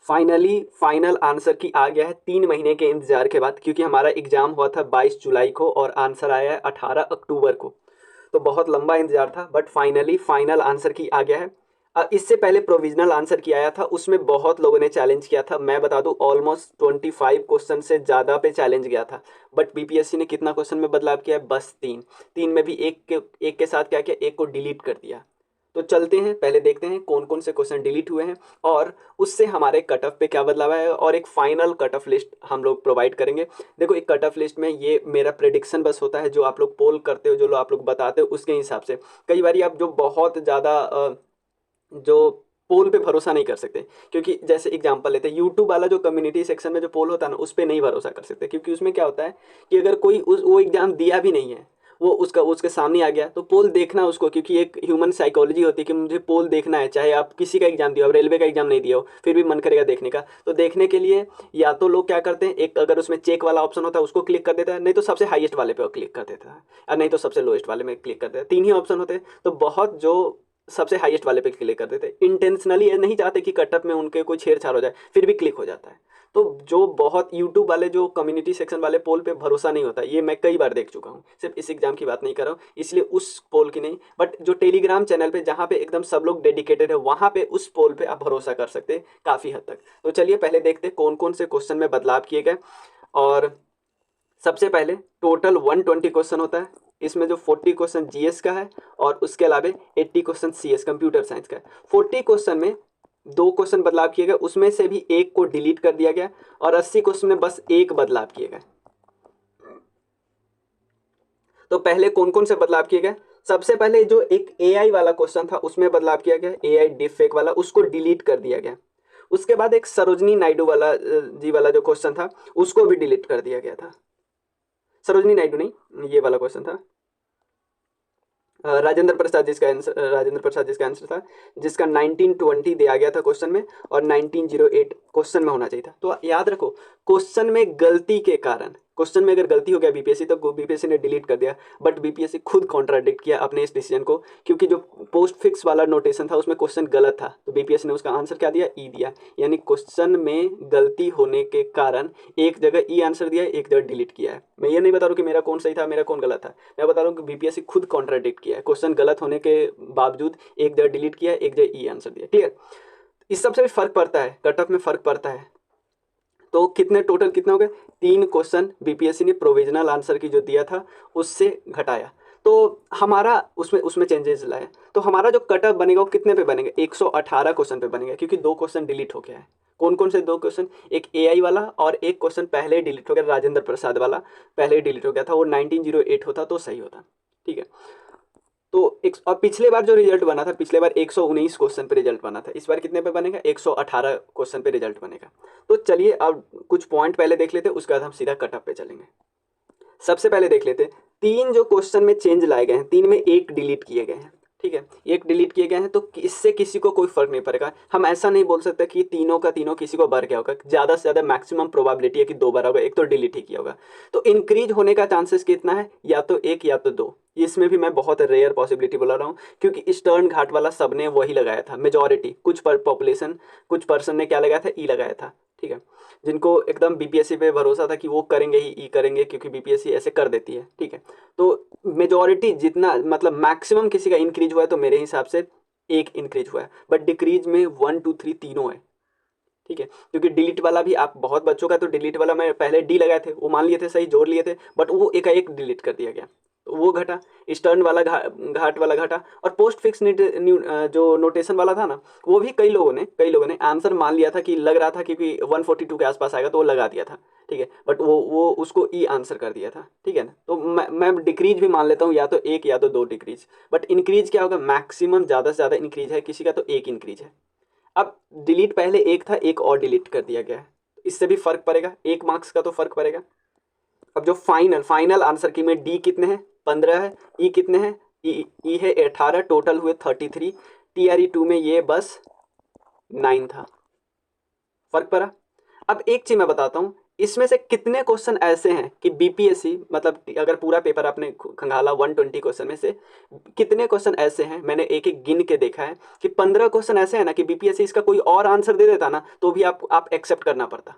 Finally final answer की आ गया है 3 महीने के इंतजार के बाद, क्योंकि हमारा एग्जाम हुआ था 22 जुलाई को और आंसर आया है 18 अक्टूबर को। तो बहुत लंबा इंतजार था, बट फाइनली फाइनल आंसर की आ गया है। इससे पहले प्रोविजनल आंसर की आया था, उसमें बहुत लोगों ने चैलेंज किया था। मैं बता दूं ऑलमोस्ट 25 क्वेश्चन से ज़्यादा पे चैलेंज गया था। बट बीपीएससी ने कितना क्वेश्चन में बदलाव किया है? बस तीन। तीन में भी एक के साथ क्या किया, एक को डिलीट कर दिया। तो चलते हैं, पहले देखते हैं कौन कौन से क्वेश्चन डिलीट हुए हैं और उससे हमारे कट ऑफ पे क्या बदलाव है, और एक फाइनल कट ऑफ लिस्ट हम लोग प्रोवाइड करेंगे। देखो, एक कट ऑफ लिस्ट में ये मेरा प्रेडिक्शन बस होता है, जो आप लोग पोल करते हो, जो आप लोग बताते हो उसके हिसाब से। कई बार आप जो बहुत ज़्यादा जो पोल पे भरोसा नहीं कर सकते, क्योंकि जैसे एग्जांपल लेते हैं, यूट्यूब वाला जो कम्युनिटी सेक्शन में जो पोल होता है ना, उस पर नहीं भरोसा कर सकते, क्योंकि उसमें क्या होता है कि अगर कोई वो एग्जाम दिया भी नहीं है, वो उसके सामने आ गया, तो पोल देखना उसको, क्योंकि एक ह्यूमन साइकोलॉजी होती है कि मुझे पोल देखना है। चाहे आप किसी का एग्जाम दिया हो, रेलवे का एग्जाम नहीं दिया हो, फिर भी मन करेगा देखने का। तो देखने के लिए या तो लोग क्या करते हैं, एक अगर उसमें चेक वाला ऑप्शन होता है उसको क्लिक कर देता है, नहीं तो सबसे हाईएस्ट वाले पे क्लिक कर देता है, और नहीं तो सबसे लोएस्ट वाले में क्लिक कर देता है। तीन ही ऑप्शन होते हैं, तो बहुत जो सबसे हाईएस्ट वाले पे क्लिक कर देते, इंटेंशनली ये नहीं चाहते कि कटअप में उनके कोई छेड़छाड़ हो जाए, फिर भी क्लिक हो जाता है। तो जो बहुत यूट्यूब वाले जो कम्युनिटी सेक्शन वाले पोल पे भरोसा नहीं होता, ये मैं कई बार देख चुका हूँ, सिर्फ इस एग्जाम की बात नहीं कर रहा हूँ, इसलिए उस पोल की नहीं, बट जो टेलीग्राम चैनल पे जहाँ पे एकदम सब लोग डेडिकेटेड है, वहाँ पे उस पोल पे आप भरोसा कर सकते हैं काफ़ी हद तक। तो चलिए पहले देखते हैं कौन कौन से क्वेश्चन में बदलाव किए गए। और सबसे पहले टोटल 120 क्वेश्चन होता है, इसमें जो 40 क्वेश्चन जीएस का है और उसके अलावा 80 क्वेश्चन सीएस कंप्यूटर साइंस का है। 40 क्वेश्चन में 2 क्वेश्चन बदलाव किए गए, उसमें से भी एक को डिलीट कर दिया गया, और 80 क्वेश्चन में बस एक बदलाव किए गए। तो पहले कौन कौन से बदलाव किए गए? सबसे पहले जो एक एआई वाला क्वेश्चन था उसमें बदलाव किया गया, एआई डिप फेक वाला, उसको डिलीट कर दिया गया। उसके बाद एक सरोजनी नायडू वाला जी वाला जो क्वेश्चन था, उसको भी डिलीट कर दिया गया था। सरोजनी नायडू नहीं, ये वाला क्वेश्चन था, राजेंद्र प्रसाद जिसका आंसर था, जिसका 1920 दिया गया था क्वेश्चन में, और 1908 क्वेश्चन में होना चाहिए था। तो याद रखो, क्वेश्चन में गलती के कारण, क्वेश्चन में अगर गलती हो गया बीपीएससी, तो बीपीएससी ने डिलीट कर दिया, बट बीपीएससी खुद कॉन्ट्राडिक्ट किया अपने इस डिसीजन को, क्योंकि जो पोस्ट फिक्स वाला नोटेशन था उसमें क्वेश्चन गलत था, तो बीपीएससी ने उसका आंसर क्या दिया, ई दिया। यानी क्वेश्चन में गलती होने के कारण एक जगह ई आंसर दिया, एक जगह डिलीट किया है। मैं ये नहीं बता रहा हूँ कि मेरा कौन सही था, मेरा कौन गलत था, मैं बता रहा हूँ कि बीपीएससी खुद कॉन्ट्राडिक्ट किया है, क्वेश्चन गलत होने के बावजूद एक जगह डिलीट किया, एक जगह ई आंसर दिया। क्लियर? इस सबसे भी फर्क पड़ता है, कट ऑफ में फर्क पड़ता है। तो कितने टोटल कितने हो गए? 3 क्वेश्चन बीपीएससी ने प्रोविजनल आंसर की जो दिया था उससे घटाया, तो हमारा उसमें उसमें चेंजेस लाए। तो हमारा जो कट ऑफ बनेगा वो कितने पे बनेगा? 118 क्वेश्चन पे बनेगा, क्योंकि 2 क्वेश्चन डिलीट हो गया है। कौन कौन से 2 क्वेश्चन? एक एआई वाला, और एक क्वेश्चन पहले ही डिलीट हो गया, राजेंद्र प्रसाद वाला पहले ही डिलीट हो गया था, वो 1908 होता तो सही होता। ठीक है। तो एक, और पिछले बार जो रिजल्ट बना था, पिछले बार 119 क्वेश्चन पे रिजल्ट बना था, इस बार कितने पे बनेगा? 118 क्वेश्चन पे रिजल्ट बनेगा। तो चलिए अब कुछ पॉइंट पहले देख लेते हैं, उसके बाद हम सीधा कट ऑफ पे चलेंगे। सबसे पहले देख लेते हैं, तीन जो क्वेश्चन में चेंज लाए गए हैं, तीन में एक डिलीट किए गए हैं। ठीक है, एक डिलीट किए गए हैं, तो इससे किसी को कोई फर्क नहीं पड़ेगा। हम ऐसा नहीं बोल सकते कि तीनों का तीनों किसी को बढ़ गया होगा, ज़्यादा से ज़्यादा मैक्सिमम प्रोबेबिलिटी है कि 2 बार होगा, एक तो डिलीट ही किया होगा। तो इंक्रीज होने का चांसेस कितना है? या तो एक या तो दो। इसमें भी मैं बहुत रेयर पॉसिबिलिटी बोला रहा हूँ, क्योंकि ईस्टर्न घाट वाला सबने वही लगाया था, मेजॉरिटी, कुछ पॉपुलेशन, कुछ पर्सन ने क्या लगाया था? ई लगाया था। ठीक है, जिनको एकदम बीपीएससी पे भरोसा था कि वो करेंगे ही, ई करेंगे, क्योंकि बीपीएससी ऐसे कर देती है। ठीक है, तो मेजॉरिटी जितना, मतलब मैक्सिमम किसी का इंक्रीज हुआ है, तो मेरे हिसाब से एक इंक्रीज हुआ है, बट डिक्रीज में 1 2 3 तीनों है। ठीक है, क्योंकि डिलीट वाला भी आप बहुत बच्चों का, तो डिलीट वाला मैं पहले डी लगाए थे, वो मान लिए थे सही, जोड़ लिए थे, बट वो एकाएक डिलीट कर दिया गया, तो वो घटा। ईस्टर्न वाला घाट वाला घटा, और पोस्ट फिक्स जो नोटेशन वाला था ना, वो भी कई लोगों ने आंसर मान लिया था कि लग रहा था, क्योंकि 142 के आसपास आएगा, तो वो लगा दिया था। ठीक है, बट वो उसको ई आंसर कर दिया था। ठीक है ना, तो मैं डिक्रीज भी मान लेता हूँ, या तो एक या तो दो डिक्रीज, बट इंक्रीज क्या होगा? मैक्सिमम ज़्यादा से ज़्यादा इंक्रीज है किसी का, तो एक इंक्रीज है। अब डिलीट पहले एक था, एक और डिलीट कर दिया गया है, तो इससे भी फर्क पड़ेगा, 1 मार्क्स का तो फर्क पड़ेगा। अब जो फाइनल फाइनल आंसर की में डी कितने हैं? 15 है। ई कितने हैं? ई है 18, टोटल हुए 33। TRE2 में ये बस 9 था, फर्क पड़ा। अब एक चीज मैं बताता हूँ, इसमें से कितने क्वेश्चन ऐसे हैं कि बीपीएससी, मतलब अगर पूरा पेपर आपने खंगाला 120 क्वेश्चन में से कितने क्वेश्चन ऐसे हैं, मैंने एक एक गिन के देखा है कि 15 क्वेश्चन ऐसे हैं ना कि बीपीएससी इसका कोई और आंसर दे देता ना तो भी आप एक्सेप्ट करना पड़ता।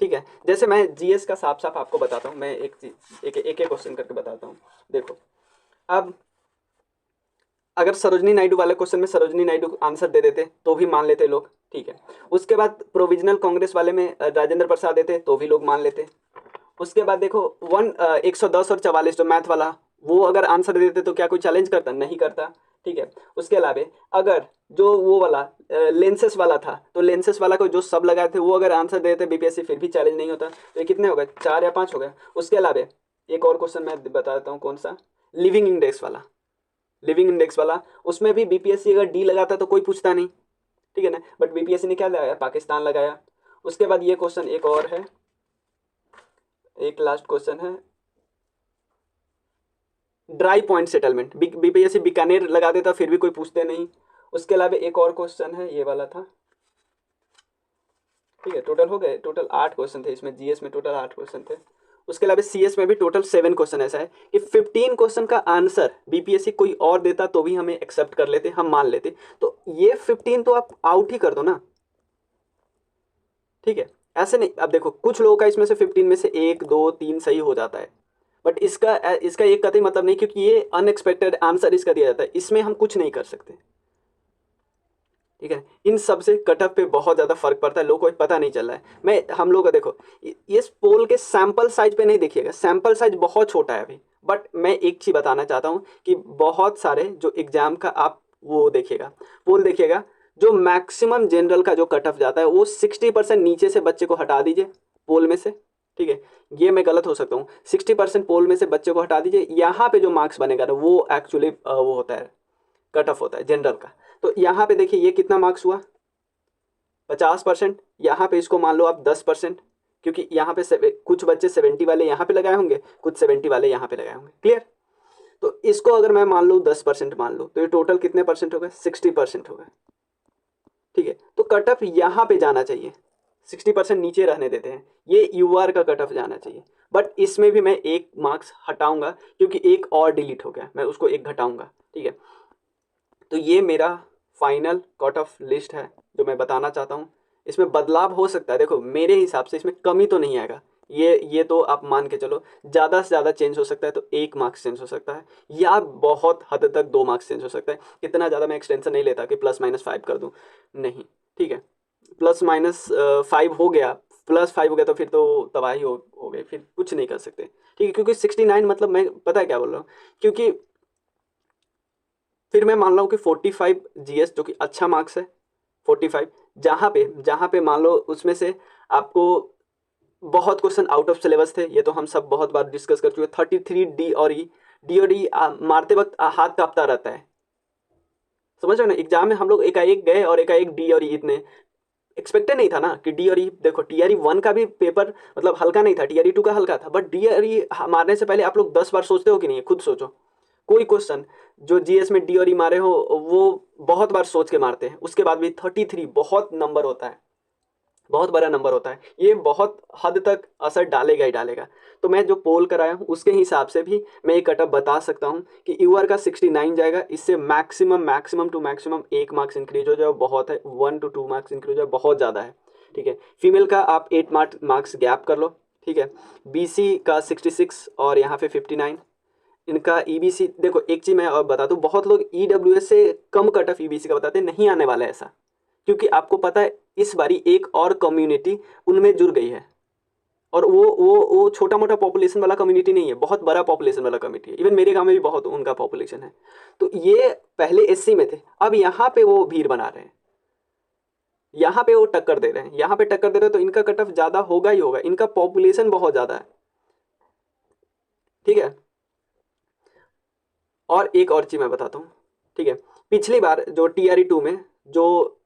ठीक है, जैसे मैं जीएस का साफ साफ आपको बताता हूँ, मैं एक चीज एक एक क्वेश्चन करके बताता हूँ। देखो, अब अगर सरोजनी नायडू वाले क्वेश्चन में सरोजनी नायडू आंसर दे देते तो भी मान लेते लोग। ठीक है, उसके बाद प्रोविजनल कांग्रेस वाले में राजेंद्र प्रसाद देते तो भी लोग मान लेते। उसके बाद देखो 110 और 44 जो मैथ वाला, वो अगर आंसर दे देते तो क्या कोई चैलेंज करता? नहीं करता। ठीक है, उसके अलावा अगर जो वो वाला लेंसेस वाला था तो लेंसेस वाला को जो सब लगाए थे वो अगर आंसर दे देते बीपीएससी फिर भी चैलेंज नहीं होता। तो ये कितने हो गए? 4 या 5 हो गए। उसके अलावा एक और क्वेश्चन मैं बता देता हूँ, कौन सा? लिविंग इंडेक्स वाला। लिविंग इंडेक्स वाला, उसमें भी बीपीएससी अगर डी लगाता तो कोई पूछता नहीं। ठीक है ना, बट बीपीएससी ने क्या लगाया? पाकिस्तान लगाया। उसके बाद ये क्वेश्चन एक और है, एक लास्ट क्वेश्चन है, dry point settlement. BPSC Bikaner लगा देता फिर भी कोई पूछते नहीं। उसके अलावा एक और क्वेश्चन है, ये वाला था। ठीक है, टोटल हो गए, टोटल 8 क्वेश्चन थे इसमें, जीएस में टोटल 8 क्वेश्चन थे। उसके अलावा सीएस में भी टोटल 7 क्वेश्चन। ऐसा है कि 15 क्वेश्चन का आंसर बीपीएससी कोई और देता तो भी हमें एक्सेप्ट कर लेते, हम मान लेते। तो ये 15 तो आप आउट ही कर दो ना। ठीक है, ऐसे नहीं। अब देखो, कुछ लोगों का इसमें से 15 में से 1 2 3 सही हो जाता है, बट इसका इसका एक कतई मतलब नहीं, क्योंकि ये अनएक्सपेक्टेड आंसर इसका दिया जाता है, इसमें हम कुछ नहीं कर सकते। ठीक है, इन सब से कट ऑफ पे बहुत ज़्यादा फर्क पड़ता है, लोगों को पता नहीं चल रहा है। मैं हम लोग का देखो, इस पोल के सैंपल साइज पे नहीं देखिएगा, सैंपल साइज बहुत छोटा है अभी। बट मैं एक चीज़ बताना चाहता हूँ कि बहुत सारे जो एग्जाम का आप वो देखिएगा, पोल देखिएगा, जो मैक्सिमम जनरल का जो कट ऑफ जाता है वो 60% नीचे से बच्चे को हटा दीजिए पोल में से। ठीक है, ये मैं गलत हो सकता हूँ, 60% पोल में से बच्चे को हटा दीजिए, यहाँ पे जो मार्क्स बनेगा ना वो एक्चुअली वो होता है, कट ऑफ होता है जनरल का। तो यहाँ पे देखिए ये कितना मार्क्स हुआ? 50%। यहाँ पे इसको मान लो आप 10%, क्योंकि यहाँ पे कुछ बच्चे 70 वाले यहाँ पे लगाए होंगे, कुछ 70 वाले यहाँ पे लगाए होंगे। क्लियर? तो इसको अगर मैं मान लूँ 10% मान लूँ तो ये टोटल कितने परसेंट हो गए? 60% हो गए। ठीक है, तो कट ऑफ यहाँ पे जाना चाहिए, 60% नीचे रहने देते हैं, ये यूआर का कट ऑफ जाना चाहिए। बट इसमें भी मैं एक मार्क्स हटाऊंगा क्योंकि एक और डिलीट हो गया, मैं उसको एक घटाऊंगा। ठीक है, तो ये मेरा फाइनल कट ऑफ लिस्ट है जो मैं बताना चाहता हूँ। इसमें बदलाव हो सकता है, देखो मेरे हिसाब से इसमें कमी तो नहीं आएगा, ये तो आप मान के चलो, ज़्यादा से ज़्यादा चेंज हो सकता है तो 1 मार्क्स चेंज हो सकता है, या बहुत हद तक 2 मार्क्स चेंज हो सकता है। इतना ज़्यादा मैं एक्सटेंशन नहीं लेता कि ±5 कर दूँ, नहीं। ठीक है, ±5 हो गया, +5 हो गया तो फिर तो तबाही हो गई, फिर कुछ नहीं कर सकते। ठीक है, क्योंकि 69 मतलब मैं पता है क्या बोल रहा हूँ, क्योंकि फिर मैं मान रहा हूँ कि 45 जीएस जो कि अच्छा मार्क्स है, 45 जहाँ पे मान लो उसमें से आपको बहुत क्वेश्चन आउट ऑफ सिलेबस थे, ये तो हम सब बहुत बार डिस्कस कर चुके। 33 डी और ई मारते वक्त हाथ कांपता रहता है, समझ रहे हो ना? एग्जाम में हम लोग एकाएक गए और एकाएक डी और ई इतने एक्सपेक्टेड नहीं था ना कि डी और ई। देखो टीआरई 1 का भी पेपर मतलब हल्का नहीं था, टीआरई 2 का हल्का था, बट डी और ई मारने से पहले आप लोग 10 बार सोचते हो कि नहीं? खुद सोचो, कोई क्वेश्चन जो जीएस में डी और ई मारे हो वो बहुत बार सोच के मारते हैं, उसके बाद भी 33 बहुत नंबर होता है, बहुत बड़ा नंबर होता है, ये बहुत हद तक असर डालेगा ही डालेगा। तो मैं जो पोल कराया हूँ उसके हिसाब से भी मैं एक कटअप बता सकता हूँ कि यूआर का 69 जाएगा, इससे maximum to maximum 1 marks increase हो जाए, बहुत है, 1 to 2 मार्क्स इंक्रीज हो जाए, बहुत ज़्यादा है। ठीक है, फीमेल का आप 8 मार्क्स गैप कर लो। ठीक है, बीसी का 66 और यहाँ पे 59, इनका ईबीसी। देखो एक चीज़ मैं और बता दूँ, बहुत लोग ईडब्ल्यूएस से कम कट ऑफ ईबीसी का बताते हैं, नहीं आने वाला है ऐसा, क्योंकि आपको पता है इस बारी एक और कम्युनिटी उनमें जुड़ गई है, और वो छोटा मोटा पॉपुलेशन वाला कम्युनिटी नहीं है, बहुत बड़ा पॉपुलेशन वाला कम्युनिटी है। इवन मेरे गांव में भी बहुत उनका पॉपुलेशन है। तो ये पहले एससी में थे, अब यहाँ पे वो भीड़ बना रहे हैं, यहाँ पे वो टक्कर दे रहे हैं, यहाँ पे टक्कर दे रहे हैं, तो इनका कट ऑफ ज़्यादा होगा ही होगा, इनका पॉपुलेशन बहुत ज़्यादा है। ठीक है, और एक और चीज़ मैं बताता हूँ। ठीक है, पिछली बार जो टीआरई 2 में जो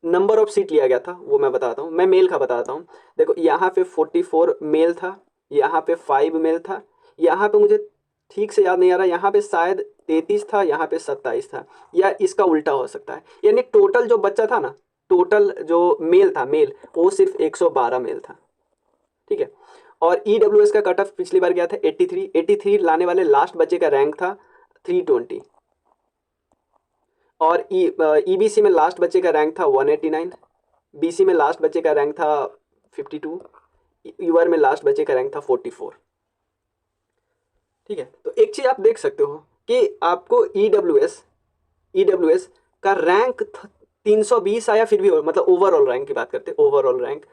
नंबर ऑफ सीट लिया गया था वो मैं बताता हूँ, मैं मेल का बताता हूँ। देखो यहाँ पे 44 मेल था, यहाँ पे 5 मेल था, यहाँ पे मुझे ठीक से याद नहीं आ रहा, यहाँ पे शायद 33 था, यहाँ पे 27 था, या इसका उल्टा हो सकता है। यानी टोटल जो बच्चा था ना, टोटल जो मेल था, मेल वो सिर्फ 112 मेल था। ठीक है। और EWS का कट ऑफ पिछली बार गया था 83, 83 लाने वाले लास्ट बच्चे का रैंक था 320। और EBC में लास्ट बच्चे का रैंक था 189, BC में लास्ट बच्चे का रैंक था 52, UR में लास्ट बच्चे का रैंक था 44। ठीक है, तो एक चीज़ आप देख सकते हो कि आपको EWS का रैंक 320 आया, फिर भी मतलब ओवरऑल रैंक की बात करते हैं, ओवरऑल रैंक।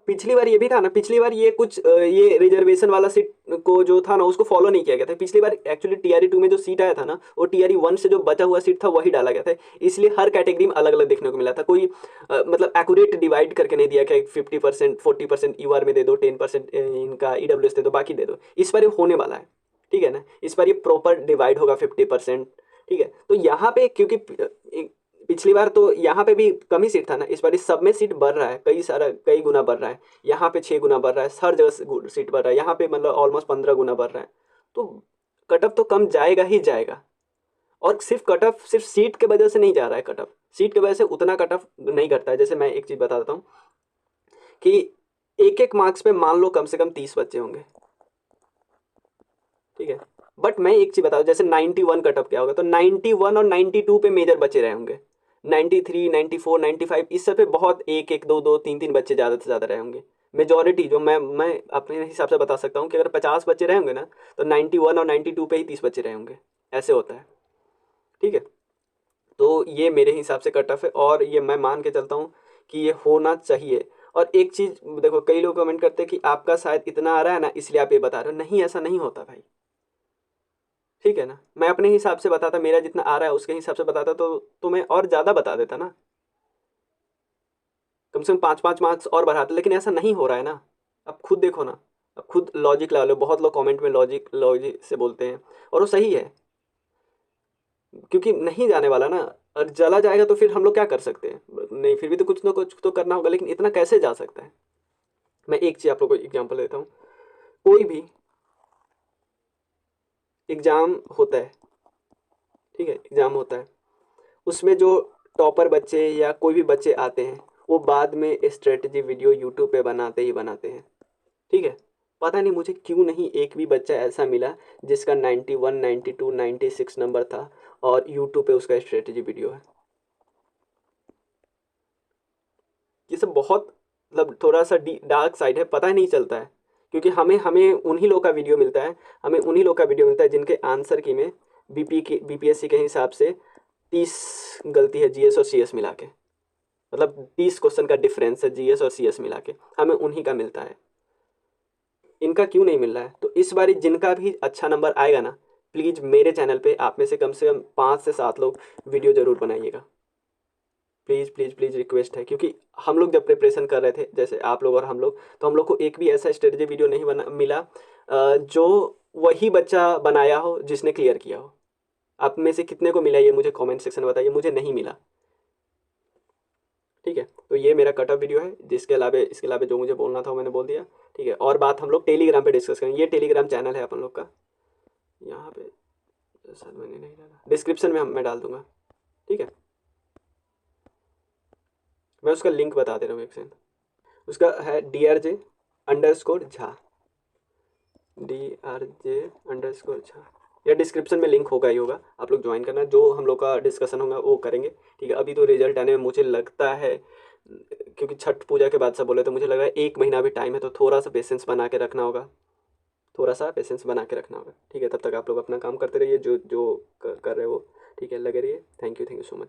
पिछली बार ये भी था ना, पिछली बार ये कुछ ये रिजर्वेशन वाला सीट को जो था ना उसको फॉलो नहीं किया गया था। पिछली बार एक्चुअली TRE 2 में जो सीट आया था ना वो TRE 1 से जो बचा हुआ सीट था वही डाला गया था, इसलिए हर कैटेगरी में अलग अलग देखने को मिला था। कोई मतलब एक्यूरेट डिवाइड करके नहीं दिया कि 50%, 40% UR में दे दो, 10% इनका EWS दे दो, बाकी दे दो। इस बार ये होने वाला है, ठीक है ना, इस बार ये प्रॉपर डिवाइड होगा 50%। ठीक है, तो यहाँ पे क्योंकि पिछली बार तो यहाँ पे भी कम ही सीट था ना, इस बार इस सब में सीट बढ़ रहा है, कई गुना बढ़ रहा है। यहाँ पे 6 गुना बढ़ रहा है, हर जगह सीट बढ़ रहा है, यहाँ पे मतलब ऑलमोस्ट 15 गुना बढ़ रहा है। तो कट ऑफ तो कम जाएगा ही जाएगा। और सिर्फ कट ऑफ सिर्फ सीट के वजह से नहीं जा रहा है, कट ऑफ सीट की वजह से उतना कट ऑफ नहीं करता है। जैसे मैं एक चीज़ बता देता हूँ कि एक एक मार्क्स पे मान लो कम से कम 30 बच्चे होंगे, ठीक है। बट मैं एक चीज़ बता दूँ, जैसे 91 कट ऑफ क्या होगा, तो 91 और 92 पे मेजर बचे रहे होंगे। 93, 94, 95 इस सब पे बहुत एक एक, दो दो, तीन तीन बच्चे ज़्यादा से ज़्यादा रहे होंगे। मेजॉरिटी जो मैं अपने हिसाब से बता सकता हूँ कि अगर 50 बच्चे रहे होंगे ना तो 91 और 92 पे ही 30 बच्चे रहे होंगे, ऐसे होता है। ठीक है, तो ये मेरे हिसाब से कट ऑफ है और ये मैं मान के चलता हूँ कि ये होना चाहिए। और एक चीज़ देखो, कई लोग कमेंट करते हैं कि आपका शायद इतना आ रहा है ना इसलिए आप ये बता रहे हो। नहीं, ऐसा नहीं होता भाई, ठीक है ना। मैं अपने हिसाब से बताता, मेरा जितना आ रहा है उसके हिसाब से बताता तो मैं और ज़्यादा बता देता ना, कम से कम 5-5 मार्क्स और बढ़ाते, लेकिन ऐसा नहीं हो रहा है ना। अब खुद देखो ना, अब खुद लॉजिक ला लो। बहुत लोग कमेंट में लॉजिक लॉजिक से बोलते हैं और वो सही है, क्योंकि नहीं जाने वाला ना। और चला जाएगा तो फिर हम लोग क्या कर सकते हैं, नहीं फिर भी तो कुछ ना कुछ तो करना होगा, लेकिन इतना कैसे जा सकता है। मैं एक चीज़ आप लोग को एग्जाम्पल देता हूँ। कोई भी एग्ज़ाम होता है, ठीक है, एग्ज़ाम होता है, उसमें जो टॉपर बच्चे या कोई भी बच्चे आते हैं वो बाद में स्ट्रेटजी वीडियो यूट्यूब पे बनाते ही बनाते हैं, ठीक है। पता नहीं मुझे क्यों नहीं एक भी बच्चा ऐसा मिला जिसका 91, 92, 96 नंबर था और यूट्यूब पे उसका स्ट्रेटजी वीडियो है। ये सब बहुत मतलब थोड़ा सा डार्क साइड है, पता ही नहीं चलता है, क्योंकि हमें हमें उन्हीं लोग का वीडियो मिलता है, हमें उन्हीं लोग का वीडियो मिलता है जिनके आंसर की में BPSC के हिसाब से 30 गलती है, GS और CS मिला के। मतलब 30 क्वेश्चन का डिफरेंस है GS और CS मिला के, हमें उन्हीं का मिलता है। इनका क्यों नहीं मिल रहा है? तो इस बार जिनका भी अच्छा नंबर आएगा ना, प्लीज़ मेरे चैनल पे आप में से कम 5 से 7 लोग वीडियो ज़रूर बनाइएगा। प्लीज़ प्लीज़ प्लीज़ रिक्वेस्ट है, क्योंकि हम लोग जब प्रिपरेशन कर रहे थे, जैसे आप लोग और हम लोग, तो हम लोग को एक भी ऐसा स्ट्रेटजी वीडियो नहीं बना मिला जो वही बच्चा बनाया हो जिसने क्लियर किया हो। आप में से कितने को मिला ये मुझे कमेंट सेक्शन में बताइए, मुझे नहीं मिला। ठीक है, तो ये मेरा कट ऑफ वीडियो है, जिसके अलावा इसके अलावा जो मुझे बोलना था वो मैंने बोल दिया। ठीक है, और बात हम लोग टेलीग्राम पे डिस्कस करेंगे। ये टेलीग्राम चैनल है अपन लोग का, यहाँ पे सर मैंने नहीं डाला, डिस्क्रिप्शन में मैं डाल दूंगा। ठीक है, मैं उसका लिंक बता दे रहा हूँ एक सेकंड। उसका है DRJ_झा, DRJ_झा, या डिस्क्रिप्शन में लिंक होगा ही होगा, आप लोग ज्वाइन करना। जो हम लोग का डिस्कशन होगा वो करेंगे। ठीक है, अभी तो रिजल्ट आने में मुझे लगता है, क्योंकि छठ पूजा के बाद सब बोले, तो मुझे लग रहा है 1 महीना भी टाइम है, तो थोड़ा सा पेशेंस बना के रखना होगा, थोड़ा सा पेशेंस बना के रखना होगा। ठीक है, तब तक आप लोग अपना काम करते रहिए, जो जो कर रहे हो। ठीक है, लगे रहिए। Thank you so much.